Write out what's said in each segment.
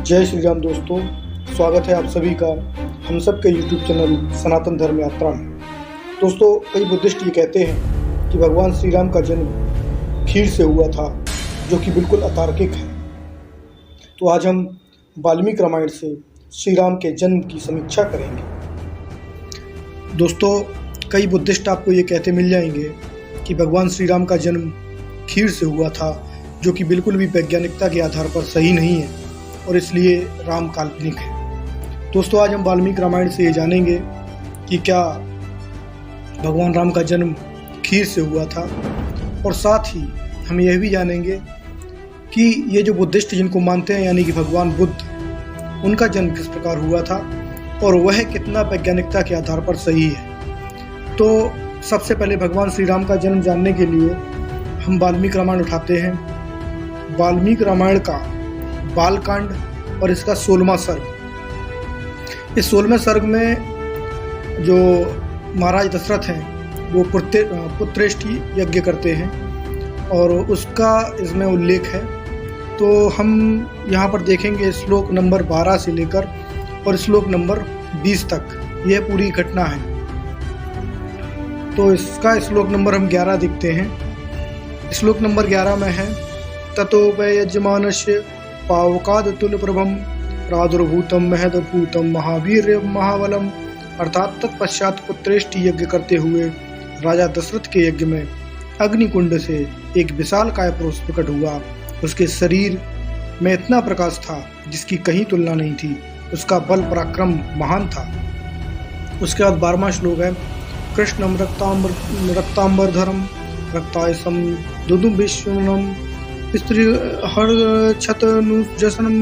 जय श्री राम दोस्तों, स्वागत है आप सभी का हम सब के यूट्यूब चैनल सनातन धर्म यात्रा में। दोस्तों, कई बुद्धिस्ट ये कहते हैं कि भगवान श्री राम का जन्म खीर से हुआ था, जो कि बिल्कुल अतार्किक है। तो आज हम वाल्मीकि रामायण से श्री राम के जन्म की समीक्षा करेंगे। दोस्तों, कई बुद्धिस्ट आपको ये कहते मिल जाएंगे कि भगवान श्री राम का जन्म खीर से हुआ था, जो कि बिल्कुल भी वैज्ञानिकता के आधार पर सही नहीं है और इसलिए राम काल्पनिक है। दोस्तों, आज हम वाल्मीकि रामायण से ये जानेंगे कि क्या भगवान राम का जन्म खीर से हुआ था, और साथ ही हम यह भी जानेंगे कि ये जो बुद्धिस्ट जिनको मानते हैं यानी कि भगवान बुद्ध, उनका जन्म किस प्रकार हुआ था और वह कितना वैज्ञानिकता के आधार पर सही है। तो सबसे पहले भगवान श्री राम का जन्म जानने के लिए हम वाल्मीकि रामायण उठाते हैं। वाल्मीकि रामायण का बालकांड और इसका 16वां सर्ग। इस 16वें सर्ग में जो महाराज दशरथ हैं वो पुत्रेष्टि यज्ञ करते हैं और उसका इसमें उल्लेख है। तो हम यहाँ पर देखेंगे श्लोक नंबर 12 से लेकर और श्लोक नंबर 20 तक यह पूरी घटना है। तो इसका श्लोक नंबर हम 11 देखते हैं। श्लोक नंबर 11 में है, ततो वै यजमानस्य पावकादतुल प्रभम प्रादुर्भूतम महदभूतम महावीर महाबलम। अर्थात तत्पश्चात पुत्रेष्टि यज्ञ करते हुए राजा दशरथ के यज्ञ में अग्निकुंड से एक विशालकाय पुरुष प्रकट हुआ। उसके शरीर में इतना प्रकाश था जिसकी कहीं तुलना नहीं थी। उसका बल पराक्रम महान था। उसके बाद 12वां श्लोक है, कृष्णम रक्तांबरधरम रक्तायसम दुदुभिषणम स्त्री हर्षतनुजसनम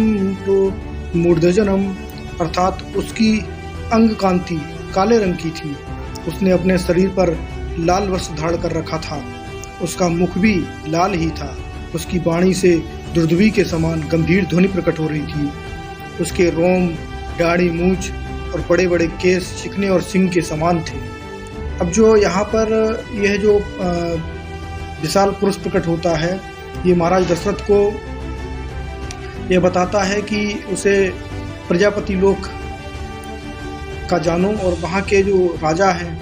मूर्धजनम। अर्थात उसकी अंग कांति काले रंग की थी। उसने अपने शरीर पर लाल वस्त्र धारण कर रखा था। उसका मुख भी लाल ही था। उसकी वाणी से दुर्धवी के समान गंभीर ध्वनि प्रकट हो रही थी। उसके रोम, दाढ़ी, मूछ और बड़े बड़े केस चिकने और सिंह के समान थे। अब जो यहाँ पर यह जो विशाल पुरुष प्रकट होता है, ये महाराज दशरथ को यह बताता है कि उसे प्रजापति लोक का जानो, और वहाँ के जो राजा हैं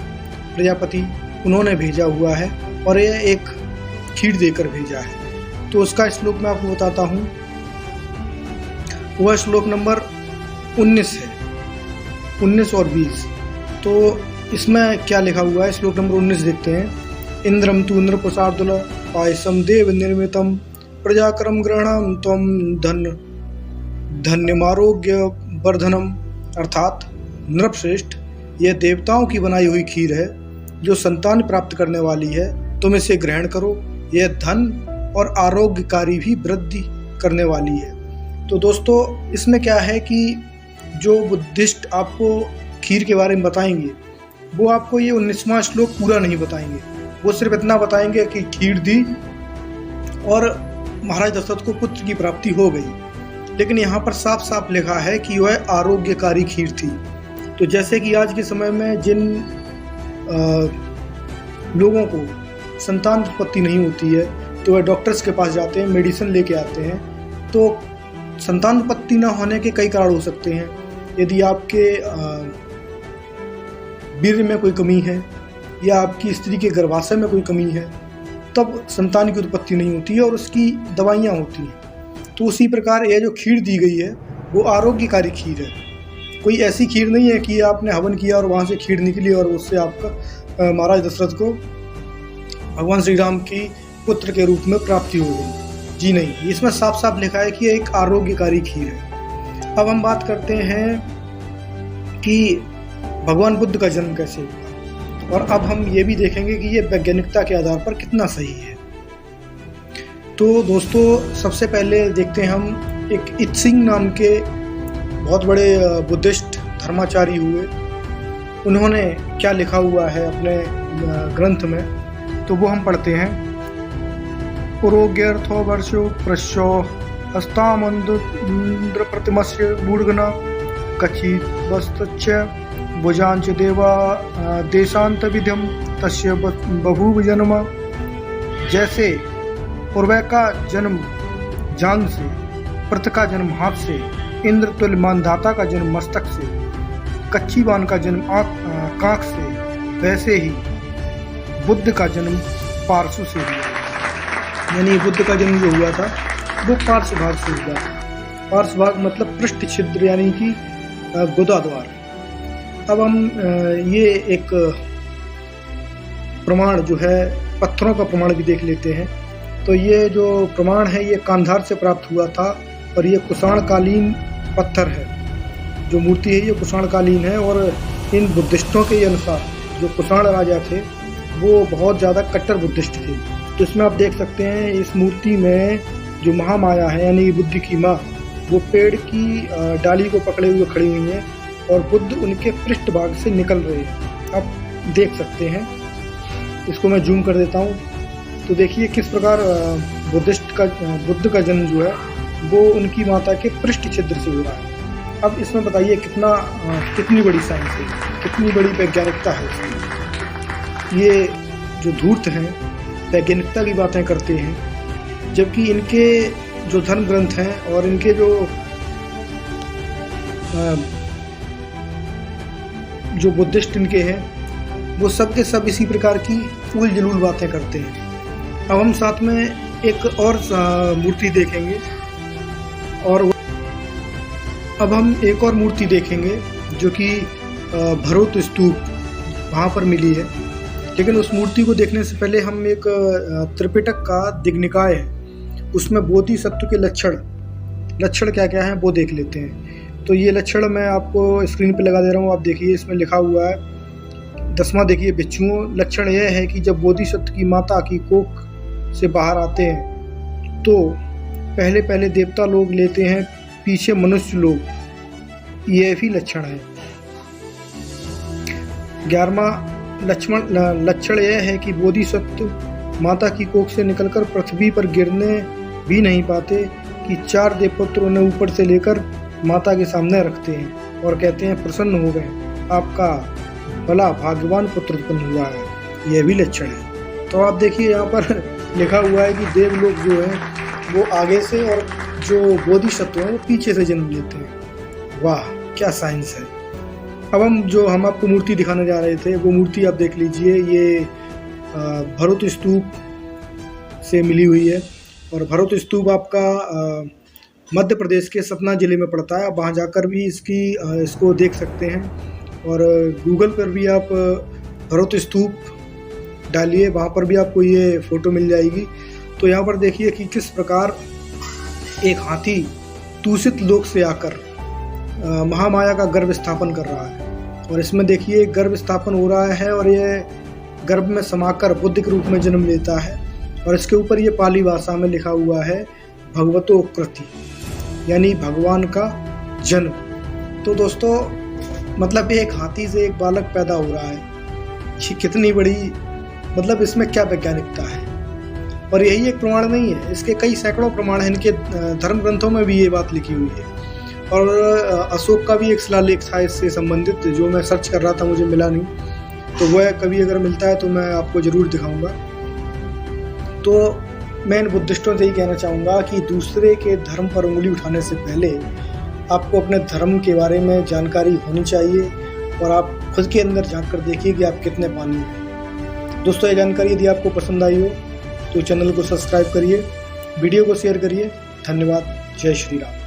प्रजापति, उन्होंने भेजा हुआ है और यह एक खीर देकर भेजा है। तो उसका श्लोक मैं आपको बताता हूँ। वह श्लोक नंबर 19 है, 19 और 20। तो इसमें क्या लिखा हुआ है, श्लोक नंबर 19 देखते हैं। इंद्रम तु नृपसार्दुल पायसम देव निर्मितम प्रजाकरम ग्रहणम तम धन्यमारोग्य वर्धनम। अर्थात नृपश्रेष्ठ, यह देवताओं की बनाई हुई खीर है जो संतान प्राप्त करने वाली है। तुम इसे ग्रहण करो, यह धन और आरोग्यकारी भी वृद्धि करने वाली है। तो दोस्तों, इसमें क्या है कि जो बुद्धिस्ट आपको खीर के बारे में बताएंगे, वो आपको ये 19वां श्लोक पूरा नहीं बताएंगे। वो सिर्फ इतना बताएंगे कि खीर दी और महाराज दशरथ को पुत्र की प्राप्ति हो गई। लेकिन यहाँ पर साफ साफ लिखा है कि वह आरोग्यकारी खीर थी। तो जैसे कि आज के समय में जिन लोगों को संतान उत्पत्ति नहीं होती है, तो वह डॉक्टर्स के पास जाते हैं, मेडिसिन लेके आते हैं। तो संतान उत्पत्ति न होने के कई कारण हो सकते हैं। यदि आपके वीर्य में कोई कमी है या आपकी स्त्री के गर्भाशय में कोई कमी है, तब संतान की उत्पत्ति नहीं होती है और उसकी दवाइयाँ होती हैं। तो उसी प्रकार यह जो खीर दी गई है वो आरोग्यकारी खीर है। कोई ऐसी खीर नहीं है कि आपने हवन किया और वहाँ से खीर निकली और उससे आपका महाराज दशरथ को भगवान श्री राम की पुत्र के रूप में प्राप्ति हो गई। जी नहीं, इसमें साफ साफ लिखा है कि यह एक आरोग्यकारी खीर है। अब हम बात करते हैं कि भगवान बुद्ध का जन्म कैसे हुआ, और अब हम ये भी देखेंगे कि ये वैज्ञानिकता के आधार पर कितना सही है। तो दोस्तों, सबसे पहले देखते हैं हम एक इत्सिंग नाम के बहुत बड़े बुद्धिस्ट धर्माचारी हुए। उन्होंने क्या लिखा हुआ है अपने ग्रंथ में, तो वो हम पढ़ते हैं। पुरोग्यर्थो वर्षो प्रश्यो हस्तामंद्र प्रतिमस्य मूर्घना कचित वस्तच्य भुजांच देवा देशांत विध्यम तस्य बभूव जन्म। जैसे पूर्व का जन्म जांग से, प्रथ का जन्म हाथ से इंद्र तुल्य मानधाता का जन्म मस्तक से, कच्ची बान का जन्म कांख से, वैसे ही बुद्ध का जन्म पार्श्व से हुआ। यानी बुद्ध का जन्म जो हुआ था वो पार्श्व भाग से हुआ। पार्श्व भाग मतलब पृष्ठ छिद्र यानी कि गुदा द्वार। अब हम ये एक प्रमाण जो है पत्थरों का प्रमाण भी देख लेते हैं। तो ये जो प्रमाण है ये कांधार से प्राप्त हुआ था और ये कुषाणकालीन पत्थर है। जो मूर्ति है ये कुषाणकालीन है और इन बुद्धिस्टों के अनुसार जो कुषाण राजा थे वो बहुत ज़्यादा कट्टर बुद्धिस्ट थे। तो इसमें आप देख सकते हैं इस मूर्ति में जो महामाया है यानी बुद्ध की माँ वो पेड़ की डाली को पकड़े हुए खड़ी हुई हैं और बुद्ध उनके पृष्ठ भाग से निकल रहे हैं। आप देख सकते हैं, इसको मैं जूम कर देता हूँ। तो देखिए किस प्रकार बुद्ध का जन्म जो है वो उनकी माता के पृष्ठ छिद्र से हो रहा है। अब इसमें बताइए कितनी बड़ी साइंस है, कितनी बड़ी वैज्ञानिकता है इसमें। ये जो धूर्त हैं वैज्ञानिकता की बातें करते हैं, जबकि इनके जो धर्म ग्रंथ हैं और इनके जो बुद्धिस्ट इनके हैं वो सब के सब इसी प्रकार की फूल जलूल बातें करते हैं। अब हम साथ में एक और मूर्ति देखेंगे और अब हम एक और मूर्ति देखेंगे जो कि भरोत स्तूप वहाँ पर मिली है। लेकिन उस मूर्ति को देखने से पहले हम एक त्रिपिटक का दिग्निकाय है उसमें बोधिसत्व के लक्षण क्या क्या हैं वो देख लेते हैं। तो ये लक्षण मैं आपको स्क्रीन पे लगा दे रहा हूँ, आप देखिए इसमें लिखा हुआ है 10वां देखिए भिक्षुओं। लक्षण यह है कि जब बोधिसत्व की माता की कोख से बाहर आते हैं तो पहले देवता लोग लेते हैं, पीछे मनुष्य लोग। ये भी लक्षण है। 11वां लक्षण यह है कि बोधिसत्व माता की कोख से निकलकर पृथ्वी पर गिरने भी नहीं पाते कि 4 देवपुत्र उन्हें ऊपर से लेकर माता के सामने रखते हैं और कहते हैं प्रसन्न हो गए, आपका भला भाग्यवान पुत्र उत्पन्न हुआ है। यह भी लक्षण है। तो आप देखिए यहाँ पर लिखा हुआ है कि देवलोक जो है वो आगे से और जो बोधिसत्व हैं वो पीछे से जन्म लेते हैं। वाह क्या साइंस है। अब हम आपको मूर्ति दिखाने जा रहे थे वो मूर्ति आप देख लीजिए। ये भरोत स्तूप से मिली हुई है और भरोत स्तूप आपका मध्य प्रदेश के सतना ज़िले में पड़ता है। आप वहाँ जाकर भी इसको देख सकते हैं और गूगल पर भी आप भरोत स्तूप डालिए, वहाँ पर भी आपको ये फ़ोटो मिल जाएगी। तो यहाँ पर देखिए कि किस प्रकार एक हाथी दूषित लोक से आकर महामाया का गर्भ स्थापन कर रहा है और इसमें देखिए गर्भ स्थापन हो रहा है और ये गर्भ में समाकर बुद्ध के रूप में जन्म लेता है और इसके ऊपर ये पाली भाषा में लिखा हुआ है भगवतोकृति यानी भगवान का जन्म। तो दोस्तों मतलब एक हाथी से एक बालक पैदा हो रहा है, ये कितनी बड़ी मतलब इसमें क्या वैज्ञानिकता है। और यही एक प्रमाण नहीं है, इसके कई सैकड़ों प्रमाण हैं। इनके धर्म ग्रंथों में भी ये बात लिखी हुई है। और अशोक का भी एक शिलालेख था इससे संबंधित जो मैं सर्च कर रहा था, मुझे मिला नहीं, तो वह कभी अगर मिलता है तो मैं आपको ज़रूर दिखाऊंगा। तो मैं इन बुद्धिस्टों से ही कहना चाहूँगा कि दूसरे के धर्म पर उंगली उठाने से पहले आपको अपने धर्म के बारे में जानकारी होनी चाहिए और आप खुद के अंदर झांक कर देखिए कि आप कितने पानी हैं। दोस्तों ये जानकारी यदि आपको पसंद आई हो तो चैनल को सब्सक्राइब करिए, वीडियो को शेयर करिए। धन्यवाद। जय श्री राम।